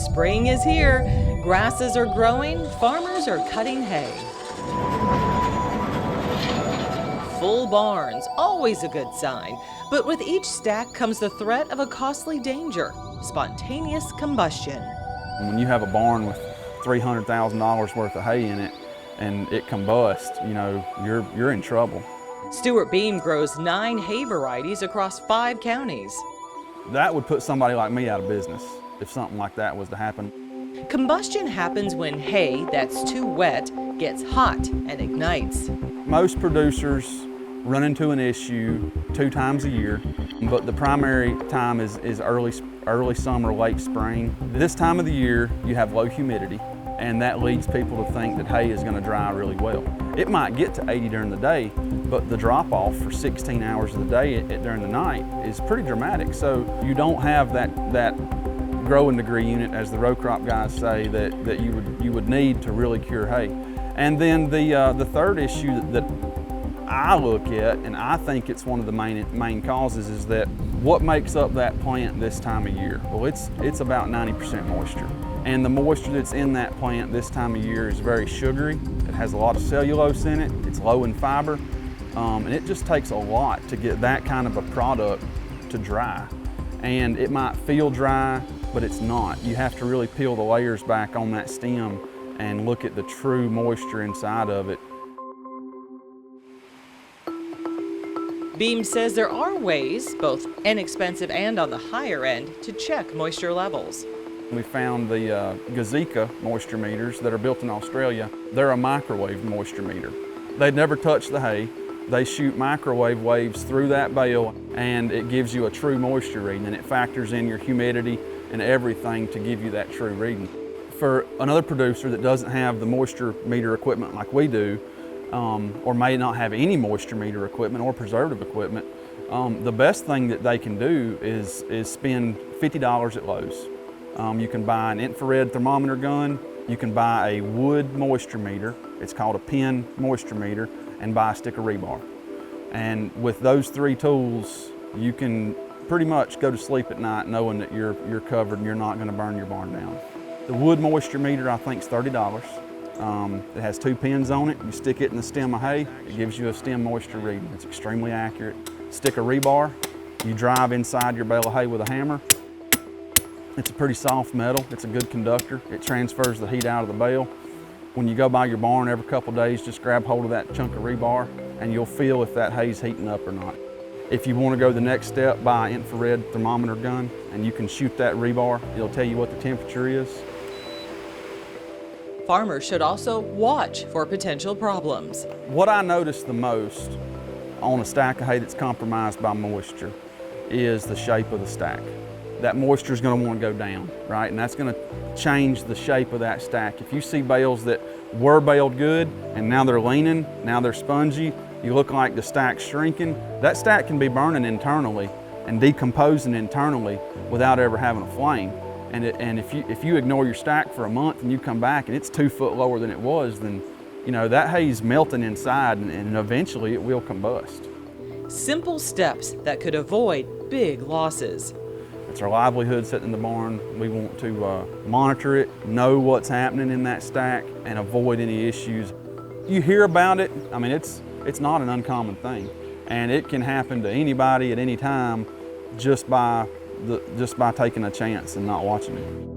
Spring is here. Grasses are growing. Farmers are cutting hay. Full barns, always a good sign. But with each stack comes the threat of a costly danger: spontaneous combustion. When you have a barn with $300,000 worth of hay in it and it combusts, you're in trouble. Stuart Beam grows 9 hay varieties across 5 counties. That would put somebody like me out of business if something like that was to happen. Combustion happens when hay that's too wet gets hot and ignites. Most producers run into an issue 2 times a year, but the primary time is early summer, late spring. This time of the year, you have low humidity, and that leads people to think that hay is going to dry really well. It might get to 80 during the day, but the drop-off for 16 hours of the day during the night is pretty dramatic. So you don't have that growing degree unit, as the row crop guys say, that you would need to really cure hay. And then the third issue that I look at, and I think it's one of the main causes, is that what makes up that plant this time of year? Well, it's about 90% moisture. And the moisture that's in that plant this time of year is very sugary. It has a lot of cellulose in it. It's low in fiber. And it just takes a lot to get that kind of a product to dry. And it might feel dry, but it's not. You have to really peel the layers back on that stem and look at the true moisture inside of it. Beam says there are ways, both inexpensive and on the higher end, to check moisture levels. We found the Gazika moisture meters that are built in Australia. They're a microwave moisture meter. They never touch the hay. They shoot microwave waves through that bale, and it gives you a true moisture reading, and it factors in your humidity and everything to give you that true reading. For another producer that doesn't have the moisture meter equipment like we do, or may not have any moisture meter equipment or preservative equipment, the best thing that they can do is spend $50 at Lowe's. You can buy an infrared thermometer gun, you can buy a wood moisture meter, it's called a pin moisture meter, and buy a stick of rebar. And with those 3 tools, you can pretty much go to sleep at night knowing that you're covered and you're not going to burn your barn down. The wood moisture meter, I think, is $30. It has 2 pins on it. You stick it in the stem of hay, it gives you a stem moisture reading. It's extremely accurate. Stick of rebar, you drive inside your bale of hay with a hammer. It's a pretty soft metal. It's a good conductor. It transfers the heat out of the bale. When you go by your barn every couple of days, just grab hold of that chunk of rebar and you'll feel if that hay's heating up or not. If you want to go the next step, buy an infrared thermometer gun and you can shoot that rebar. It'll tell you what the temperature is. Farmers should also watch for potential problems. What I notice the most on a stack of hay that's compromised by moisture is the shape of the stack. That moisture is going to want to go down, right? And that's going to change the shape of that stack. If you see bales that were baled good and now they're leaning, now they're spongy, you look like the stack's shrinking, that stack can be burning internally and decomposing internally without ever having a flame. And if you ignore your stack for a month and you come back and it's 2 foot lower than it was, then that hay's melting inside and eventually it will combust. Simple steps that could avoid big losses. It's our livelihood sitting in the barn. We want to monitor it, know what's happening in that stack, and avoid any issues. You hear about it, I mean, it's not an uncommon thing. And it can happen to anybody at any time just by taking a chance and not watching it.